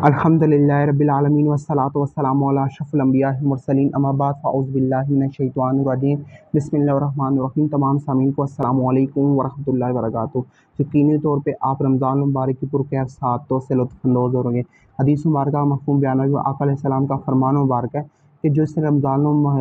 अल्हम्दुलिल्लाहि रब्बिल आलमीन वस्सलातु वस्सलामु अला अशरफिल अंबिया वल मुरसलीन अम्मा बाद फ़अऊज़ु बिल्लाहि मिनश शैतानिर रजीम बिस्मिल्लाहिर रहमानिर रहीम। तमाम सामीन को अस्सलामु अलैकुम वरहमतुल्लाहि वबरकातुहू। यकीनी तौर पे आप रमज़ान मुबारक की पुरखैर साअतों से लुत्फ़अंदोज़ हो होंगे। हदीस मुबारक का मफ़हूम बयान है, आका अलैहिस्सलाम का फरमान मुबारक है कि जिसने रमज़ान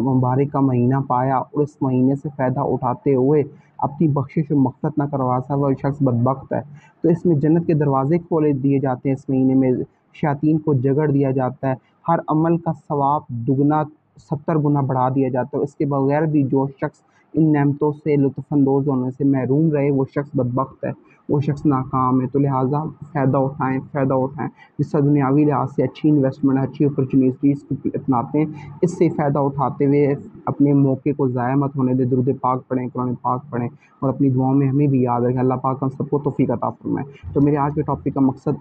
मुबारक का महीना पाया और इस महीने से फ़ायदा उठाते हुए अपनी बख्शिश और मग़फ़िरत न करवा सका, वह शख्स बदबख्त है। तो इसमें जन्नत के दरवाज़े खोले दिए जाते हैं, इस महीने में शयातीन को जगड़ दिया जाता है, हर अमल का सवाब दुगना 70 गुना बढ़ा दिया जाता है। इसके बगैर भी जो शख्स इन नेमतों से लुत्फ़अंदोज़ होने से महरूम रहे, वो शख्स बदबख्त है, वो शख्स नाकाम है। तो लिहाजा फ़ायदा उठाएँ। जिससे दुनियावी लिहाज से अच्छी इन्वेस्टमेंट, अच्छी अपॉर्चुनिटीज़ को अपनाते हैं, इससे फ़ायदा उठाते हुए अपने मौके को ज़ाया मत होने दें। दुरूद पाक पढ़ें, कुरान पाक पढ़ें और अपनी दुआओं में हमें भी याद रखें। अल्लाह पाक हम सबको तौफ़ीक़ अता फ़रमाए। तो मेरे आज के टॉपिक का मकसद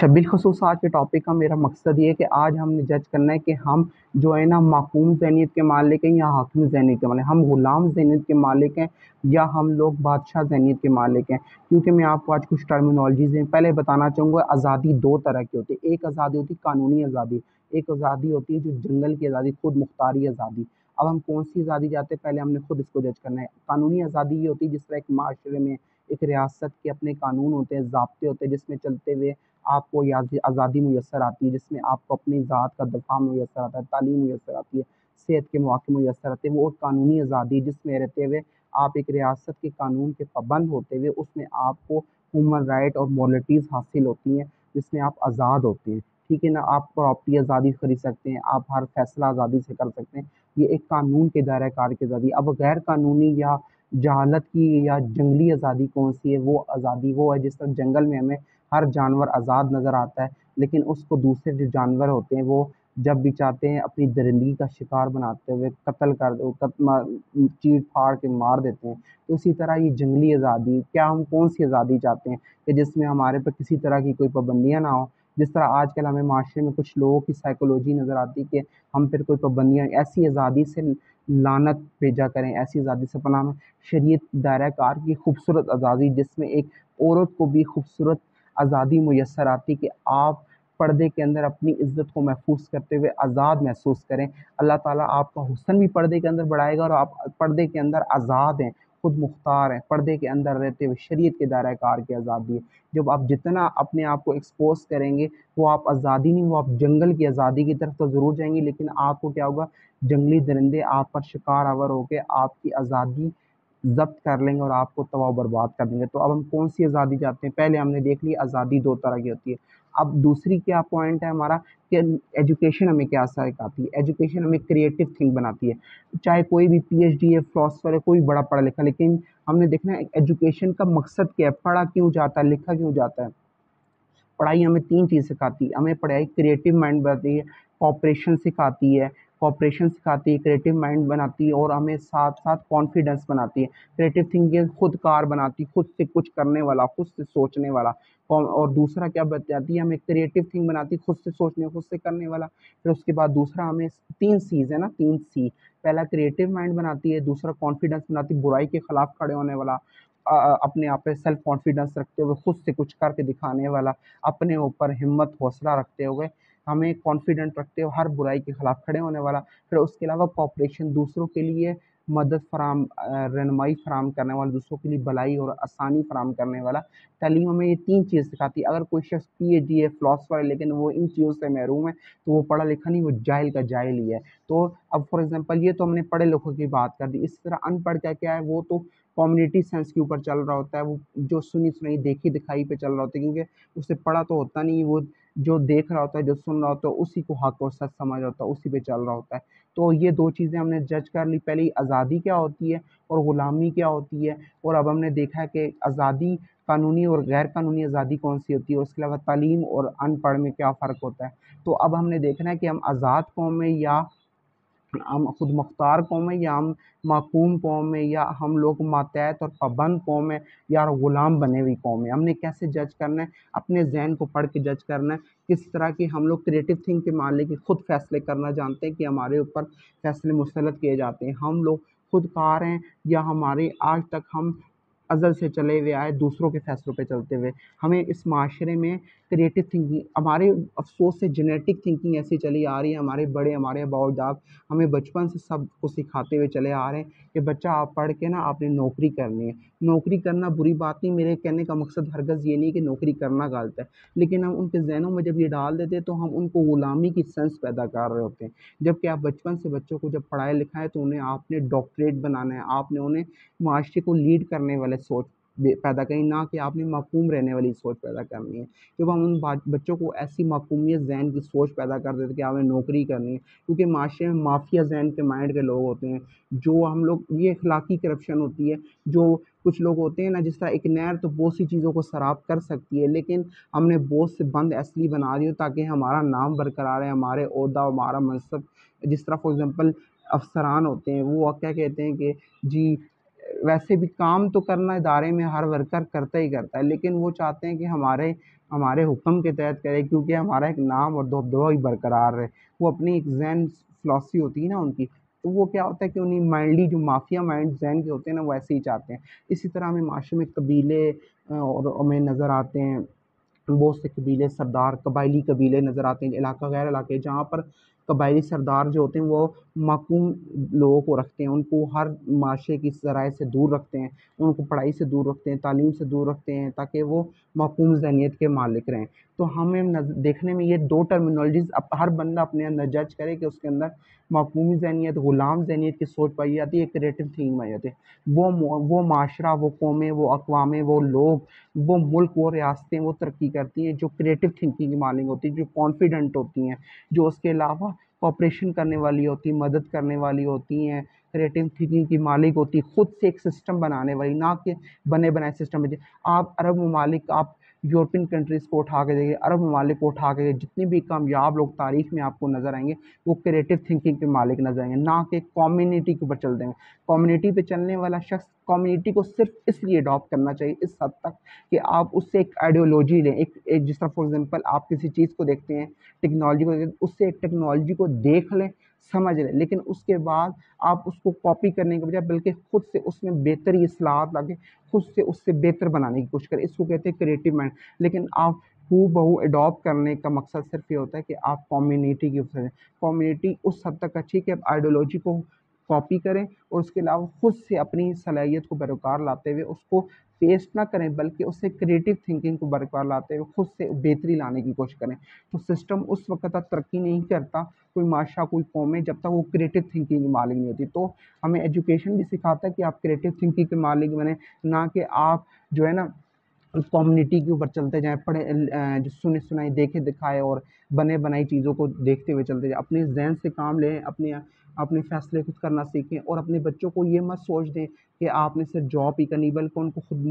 बिलख़ुसूस आज के टॉपिक का मेरा मकसद ये है कि आज हमने जज करना है कि हम जो है ना माकूम ज़हनीत के मालिक हैं या हाकिम ज़हनीत के मालिक हैं, हम ग़ुलाम ज़हनीत के मालिक हैं या हम लोग बादशाह ज़हनीत के मालिक हैं। क्योंकि मैं आपको आज कुछ टर्मिनोलॉजीज़ हैं पहले बताना चाहूँगा। आज़ादी दो तरह की होती है। एक आज़ादी होती है कानूनी आज़ादी, एक आज़ादी होती है जो जंगल की आज़ादी, खुद मुख्तारी आज़ादी। अब हम कौन सी आज़ादी चाहते हैं, पहले हमने खुद इसको जज करना है। कानूनी आज़ादी ये होती है जिस तरह एक माशरे में एक रियासत के अपने कानून होते हैं, ज़ाब्ते होते हैं, जिसमें चलते हुए आपको आज़ादी मुयस्सर आती है, जिसमें आपको अपनी ज़ात का दफ़ा मुयस्सर आता है, तालीम मुयस्सर आती है, सेहत के मौक़े मुयस्सर आते हैं। वो कानूनी आज़ादी है जिसमें रहते हुए आप एक रियासत के कानून के पाबंद होते हुए उसमें आपको ह्यूमन राइट और मॉरलिटीज़ हासिल होती हैं, जिसमें आप आज़ाद होते हैं। ठीक है ना? आप प्रॉपर्टी आज़ादी खरीद सकते हैं, आप हर फैसला आज़ादी से कर सकते हैं। ये एक कानून के दायरा कार की आज़ादी। अब गैर कानूनी या जहालत की या जंगली आज़ादी कौन सी है? वो आज़ादी वो है जिस तरह जंगल में हमें हर जानवर आज़ाद नज़र आता है, लेकिन उसको दूसरे जो जानवर होते हैं वो जब भी चाहते हैं अपनी दरिंदगी का शिकार बनाते हुए चीर फाड़ के मार देते हैं। तो इसी तरह ये जंगली आज़ादी, क्या हम कौन सी आज़ादी चाहते हैं कि जिसमें हमारे पे किसी तरह की कोई पाबंदियाँ ना हो? जिस तरह आजकल हमें माशरे में कुछ लोगों की साइकोलॉजी नज़र आती है कि हम पर कोई पाबंदियाँ, ऐसी आज़ादी से लानत भेजा करें, ऐसी आज़ादी से पनाह में शरीयत दायरा कार की खूबसूरत आज़ादी, जिसमें एक औरत को भी खूबसूरत आज़ादी मुयस्सर आती कि आप पर्दे के अंदर अपनी इज़्ज़त को महफूज़ करते हुए आज़ाद महसूस करें। अल्लाह ताला आपका हुस्न भी पर्दे के अंदर बढ़ाएगा और आप पर्दे के अंदर आज़ाद हैं, खुद मुख्तार हैं, पर्दे के अंदर रहते हुए शरीयत के दायरा कार की आज़ादी है। जब आप जितना अपने आप को एक्सपोज़ करेंगे, वो आप आज़ादी नहीं, वो आप जंगल की आज़ादी की तरफ तो ज़रूर जाएँगे, लेकिन आपको क्या होगा, जंगली दरिंदे आप पर शिकार आवर होके आपकी आज़ादी ज़ब्त कर लेंगे और आपको तबाह बर्बाद कर देंगे। तो अब हम कौन सी आज़ादी चाहते हैं? पहले हमने देख ली आज़ादी दो तरह की होती है। अब दूसरी क्या पॉइंट है हमारा कि एजुकेशन हमें क्या सिखाती है? एजुकेशन हमें क्रिएटिव थिंक बनाती है। चाहे कोई भी पीएचडी है, फिलॉसफर है, कोई बड़ा पढ़ा लिखा, लेकिन हमने देखना है एजुकेशन का मकसद क्या है? पढ़ा क्यों जाता है? लिखा क्यों जाता है? पढ़ाई हमें 3 चीज़ सिखाती है। हमें पढ़ाई क्रिएटिव माइंड बनाती है, कोऑपरेशन सिखाती है, क्रिएटिव माइंड बनाती है और हमें साथ-साथ कॉन्फिडेंस बनाती है। क्रिएटिव थिंकिंग खुदकार बनाती है, खुद से कुछ करने वाला, खुद से सोचने वाला। और दूसरा क्या बताती है, हमें क्रिएटिव थिंक बनाती है, खुद से सोचने, खुद से करने वाला। फिर उसके बाद दूसरा हमें 3 सीज़ है ना, 3 सी। पहला क्रिएटिव माइंड बनाती है, दूसरा कॉन्फिडेंस बनाती है, बुराई के खिलाफ खड़े होने वाला, अपने आप पे सेल्फ कॉन्फिडेंस रखते हुए खुद से कुछ करके दिखाने वाला, अपने ऊपर हिम्मत हौसला रखते हुए हमें कॉन्फिडेंट रखते हुए हर बुराई के खिलाफ खड़े होने वाला। फिर उसके अलावा कोऑपरेशन, दूसरों के लिए मदद रहनुमाई फराहम करने वाला, दूसरों के लिए भलाई और आसानी फराहम करने वाला। तालीम हमें ये 3 चीज़ सिखाती है। अगर कोई शख्स पीएचडी है, फिलॉसफर है, लेकिन वो इन चीज़ों से महरूम है, तो वो पढ़ा लिखा नहीं, वो जाहिल का जाहिल ही है। तो अब फॉर एग्ज़ाम्पल ये तो हमने पढ़े लिखों की बात कर दी। इसी तरह अनपढ़ का क्या है, वो तो कम्युनिटी सेंस के ऊपर चल रहा होता है, वो जो सुनी-सुनाई, देखी-दिखाई पे चल रहा होता है, क्योंकि उसे पढ़ा तो होता नहीं, वो जो देख रहा होता है, जो सुन रहा होता है, उसी को हक़ और सच समझ रहा होता है, उसी पे चल रहा होता है। तो ये 2 चीज़ें हमने जज कर ली, पहले आज़ादी क्या होती है और ग़ुलामी क्या होती है, और अब हमने देखा है कि आज़ादी कानूनी और गैर कानूनी आज़ादी कौन-सी होती है, और उसके अलावा तालीम और अनपढ़ में क्या फ़र्क होता है। तो अब हमने देखना है कि हम आज़ाद कौम हैं या हम खुद मुख्तार कौम है, या हम माकूम कौम है, या हम लोग मातहत और पाबंद कौम है, या ग़ुलाम बने हुई कौम है। हमने कैसे जज करना है? अपने ज़हन को पढ़ के जज करना है। किस तरह की हम लोग क्रिएटिव थिंक के मालिक हैं, खुद फ़ैसले करना जानते हैं कि हमारे ऊपर फ़ैसले मुसल्लत किए जाते हैं। हम लोग खुदकार हैं या हमारे आज तक हम ازل سے چلے ہوئے آئے دوسروں کے فیصلوں پہ چلتے ہوئے. ہمیں اس معاشرے میں کریٹو تھنکنگ، ہمارے افسوس سے جینیٹک تھنکنگ ایسی چلی آ رہی ہے. ہمارے بڑے، ہمارے آباء و اجداد ہمیں بچپن سے سب کو سکھاتے ہوئے چلے آ رہے ہیں کہ بچہ آپ پڑھ کے نا آپ نے نوکری کرنی ہے. نوکری کرنا بری بات نہیں، میرے کہنے کا مقصد ہرگز یہ نہیں کہ نوکری کرنا غلط ہے، لیکن ہم ان کے ذہنوں میں جب یہ ڈال دیتے ہیں تو ہم ان کو غلامی کی سینس پیدا کر رہے ہوتے ہیں. جبکہ آپ بچپن سے بچوں کو جب پڑھائے لکھائے تو انہیں آپ نے ڈاکٹریٹ بنانا ہے، آپ نے انہیں معاشرے کو لیڈ کرنے والے سوچ پیدا کرنی، نہ کہ آپ نے معقوم رہنے والی سوچ پیدا کرنی ہے. جب ہم ان بچوں کو ایسی معقومیت ذہن کی سوچ پیدا کر دیتے کہ آپ نے نوکری کرنی ہے، کیونکہ معاشرے میں مافیا ذہن کے مائنڈ کے لوگ ہوتے ہیں. جو ہم لوگ، یہ اخلاقی کرپشن ہوتی ہے. جو کچھ لوگ ہوتے ہیں نا، جس طرح ایک نہر تو بہت سی چیزوں کو سراب کر سکتی ہے، لیکن ہم نے بہت سے بند اس لیے بنا دی تاکہ ہمارا نام برقرار ہے، ہمارے عہدہ، ہمارا منصب. جس طرح فار ایگزامپل افسران ہوتے ہیں، وہ کیا کہتے ہیں کہ جی ویسے بھی کام تو کرنا ادارے میں ہر ورکر کرتا ہی کرتا ہے، لیکن وہ چاہتے ہیں کہ ہمارے حکم کے تحت کرے، کیونکہ ہمارا ایک نام اور دبدبہ ہی برقرار رہے. وہ اپنی ایک ذہن فلاسفی ہوتی ہے نا ان کی، تو وہ کیا ہوتا ہے کہ انہیں مائنڈلی جو مافیا مائنڈ ذہن کے ہوتے ہیں نا، وہ ایسے ہی چاہتے ہیں. اسی طرح ہمیں معاشرے میں قبیلے اور ہمیں نظر آتے ہیں، بہت سے قبیلے سردار، قبائلی قبیلے نظر آتے ہیں، علاقہ غیر علاقے جہاں پر قبائلی سردار جو ہوتے ہیں وہ معقوم لوگوں کو رکھتے ہیں، ان کو ہر معاشرے کی ذرائع سے دور رکھتے ہیں، ان کو پڑھائی سے دور رکھتے ہیں، تعلیم سے دور رکھتے ہیں، تاکہ وہ معقوم ذہنیت کے مالک رہیں. تو ہمیں دیکھنے میں یہ دو ٹرمینالوجیز اب ہر بندہ اپنے اندر جج کرے کہ اس کے اندر معقومی ذہنیت، غلام ذہنیت کی سوچ پائی جاتی ہے، کریٹو تھنکنگ پائی جاتی ہے. وہ معاشرہ، وہ قومیں، وہ اقوامیں، وہ لوگ، وہ ملک، وہ ریاستیں وہ ترقی کرتی ہیں جو کریٹو تھنکنگ کی مالک ہوتی ہیں، جو کانفیڈنٹ ہوتی ہیں، جو اس کے علاوہ کوپریشن کرنے والی ہوتی ہیں، مدد کرنے والی ہوتی ہیں، کریٹو تھنکنگ کی مالک ہوتی ہے، خود سے ایک سسٹم بنانے والی، نہ کہ بنے بنائے سسٹم. آپ عرب ممالک، آپ یورپین کنٹریز کو اٹھا کے دیکھیں، عرب ممالک کو اٹھا کے، جتنے بھی کامیاب لوگ تاریخ میں آپ کو نظر آئیں گے وہ کریٹو تھنکنگ کے مالک نظر آئیں گے، نہ کہ کمیونٹی کے اوپر چل دیں گے. کمیونٹی پہ چلنے والا شخص کمیونٹی کو صرف اس لیے اڈاپٹ کرنا چاہیے اس حد تک کہ آپ اس سے ایک آئیڈیالوجی لیں. ایک جس طرح فار ایگزامپل آپ کسی چیز کو دیکھتے ہیں، ٹیکنالوجی کو دیکھتے ہیں، اس سے ایک ٹیکنالوجی کو دیکھ لیں، سمجھ لیں، لیکن اس کے بعد آپ اس کو کاپی کرنے کے بجائے بلکہ خود سے اس میں بہتری اصلاحات لا کے خود سے اس سے بہتر بنانے کی کوشش کریں. اس کو کہتے ہیں کریٹو مائنڈ. لیکن آپ ہو بہو اڈاپٹ کرنے کا مقصد صرف یہ ہوتا ہے کہ آپ کمیونٹی کی کمیونٹی اس حد تک اچھی کہ آپ آئیڈیالوجی کو کاپی کریں اور اس کے علاوہ خود سے اپنی صلاحیت کو برقرار لاتے ہوئے اس کو پیسٹ نہ کریں، بلکہ اس سے کریٹو تھنکنگ کو برقرار لاتے ہوئے خود سے بہتری لانے کی کوشش کریں. تو سسٹم اس وقت تک ترقی نہیں کرتا، کوئی معاشرہ، کوئی قوم ہے، جب تک وہ کریٹو تھنکنگ کی مالک نہیں ہوتی. تو ہمیں ایجوکیشن بھی سکھاتا ہے کہ آپ کریٹو تھنکنگ کے مالک بنیں، نہ کہ آپ جو ہے نا کمیونٹی کے اوپر چلتے جائیں، پڑھے جو سنے سنائی دیکھے دکھائے اور بنے بنائی چیزوں کو دیکھتے ہوئے چلتے جائیں. اپنے ذہن سے کام لیں، اپنے فیصلے خود کرنا سیکھیں، اور اپنے بچوں کو یہ مت سوچ دیں کہ آپ نے صرف جاب ہی کرنی، بلکہ ان کو خود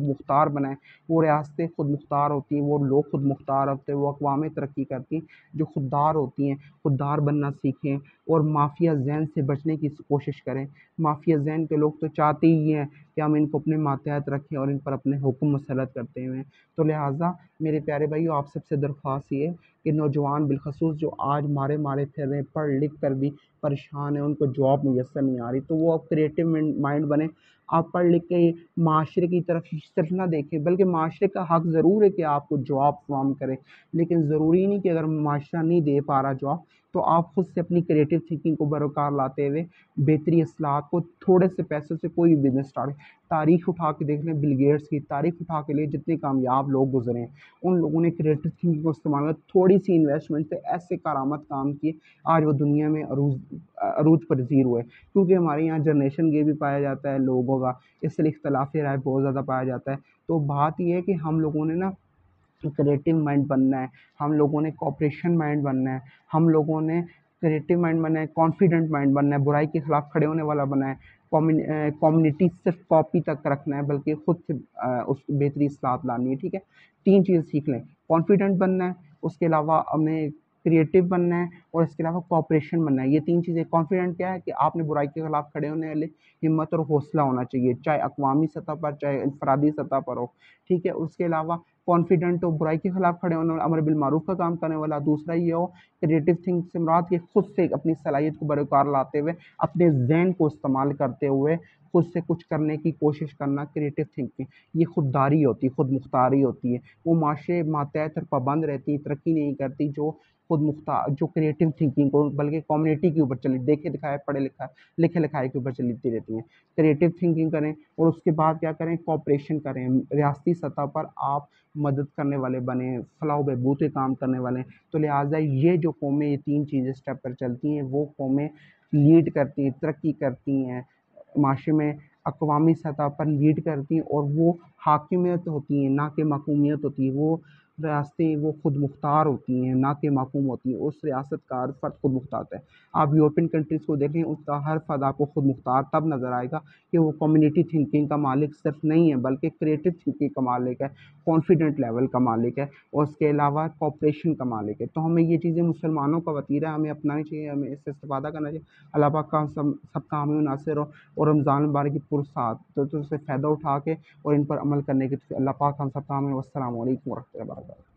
مختار بنائیں. وہ ریاستیں خود مختار ہوتی ہیں، وہ لوگ خود مختار ہوتے ہیں، وہ اقوامیں ترقی کرتی ہیں جو خوددار ہوتی ہیں. خوددار بننا سیکھیں اور مافیا ذہن سے بچنے کی کوشش کریں. مافیا ذہن کے لوگ تو چاہتے ہی ہیں کہ ہم ان کو اپنے ماتحت رکھیں اور ان پر اپنے حکم مسلط کرتے ہوئے. تو لہٰذا میرے پیارے بھائیو، آپ سب سے درخواست یہ ہے کہ نوجوان بالخصوص جو آج مارے پھر رہے ہیں، پڑھ لکھ کر بھی پریشان ہیں، ان کو جاب میسر نہیں آ رہی، تو وہ اب کریٹو مائنڈ بنے. آپ پڑھ لکھ کے معاشرے کی طرف صرف نہ دیکھیں، بلکہ معاشرے کا حق ضرور ہے کہ آپ کو جاب فراہم کرے، لیکن ضروری نہیں کہ اگر معاشرہ نہیں دے پا رہا جاب تو آپ خود سے اپنی کریٹو تھنکنگ کو برقرار لاتے ہوئے بہتری اصلاحات کو تھوڑے سے پیسوں سے کوئی بزنس اسٹارٹ. تاریخ اٹھا کے دیکھ لیں، بل گیٹس کی تاریخ اٹھا کے لیں، جتنے کامیاب لوگ گزرے ہیں ان لوگوں نے کریٹو تھنکنگ کو استعمال کر تھوڑی سی انویسٹمنٹ سے ایسے کارآمد کام کیے، آج وہ دنیا میں عروج پذیر ہوئے. کیونکہ ہمارے یہاں جنریشن گیپ بھی پایا جاتا ہے لوگوں کا، اس لیے اختلاف رائے بہت زیادہ پایا جاتا ہے. تو بات یہ ہے کہ ہم لوگوں نے نا کریٹو مائنڈ بننا ہے، ہم لوگوں نے کوپریشن مائنڈ بننا ہے، ہم لوگوں نے کریٹو مائنڈ بننا ہے، کانفیڈنٹ مائنڈ بننا ہے، برائی کے خلاف کھڑے ہونے والا بننا ہے. کمیونٹی صرف کاپی تک رکھنا ہے، بلکہ خود سے اس بہتری اصلاحات لانی ہے. ٹھیک ہے، 3 چیزیں سیکھ لیں. کانفیڈنٹ بننا ہے، اس کے علاوہ ہمیں क्रिएटिव बनना है और इसके अलावा कोऑपरेशन बनना है। ये 3 चीज़ें। कॉन्फिडेंट क्या है कि आपने बुराई के खिलाफ खड़े होने वाली हिम्मत और हौसला होना चाहिए, चाहे अक़वामी सतह पर, चाहे इनफ़रादी सतह पर हो, ठीक है? उसके अलावा कॉन्फिडेंट हो, बुराई के खिलाफ खड़े होने वाला, अमर बिल मारूफ़ का काम करने वाला। दूसरा ये हो, क्रिएटिव थिंक से मुराद कि खुद से अपनी सलाहियत को बरक़रार लाते हुए, अपने ज़हन को इस्तेमाल करते हुए खुद से कुछ करने की कोशिश करना क्रिएटिव थिंकिंग। ये खुददारी होती है, खुद मुख्तारी होती है। वो माशरे मातहत और पाबंद रहती है, तरक्की नहीं करती जो खुद मुख्तार, जो क्रिएटिव थिंकिंग को बल्कि कम्युनिटी के ऊपर चली, देखे दिखाए, पढ़े लिखा लिखे लिखाए के ऊपर चलती रहती हैं। क्रिएटिव थिंकिंग करें और उसके बाद क्या करें, कोऑपरेशन करें। रियासती सतह पर आप मदद करने वाले बने, फलाह व बहबूद के काम करने वाले हैं। तो लिहाजा ये जो कौमें ये 3 चीज़ें स्टेप पर चलती हैं, वो कौमें लीड करती हैं, तरक्की करती हैं, माशरे में अक़वामी सतह पर लीड करती हैं और वो हाकिमियत होती हैं, ना कि महकूमियत होती है। वो रियासतें वो खुद मुख्तार होती हैं, ना कि महकूम होती हैं। उस रियासत का हर फ़र्द खुद मुख्तार होता है। आप यूरोपियन कंट्रीज़ को देखें, उसका हर फ़र्द आपको खुद मुख्तार तब नज़र आएगा कि वो कम्युनिटी थिंकिंग का मालिक सिर्फ़ नहीं है, बल्कि क्रिएटिव थिंकिंग का मालिक है, कॉन्फिडेंट लेवल का मालिक है और उसके अलावा कोऑपरेशन का मालिक है। तो हमें ये चीज़ें मुसलमानों का वतीरा हमें अपनानी चाहिए, हमें इससे इस्तिफ़ादा करना चाहिए। अल्लाह पाक का सबका हामी व नासिर हो और रमज़ान मुबारक की पुरसात तो उससे फ़ायदा उठा के और इन पर अमल करने की अल्लाह पाक हम सबका हामी। वस्सलामु अलैकुम व रहमतुल्लाहि व बरकातहू।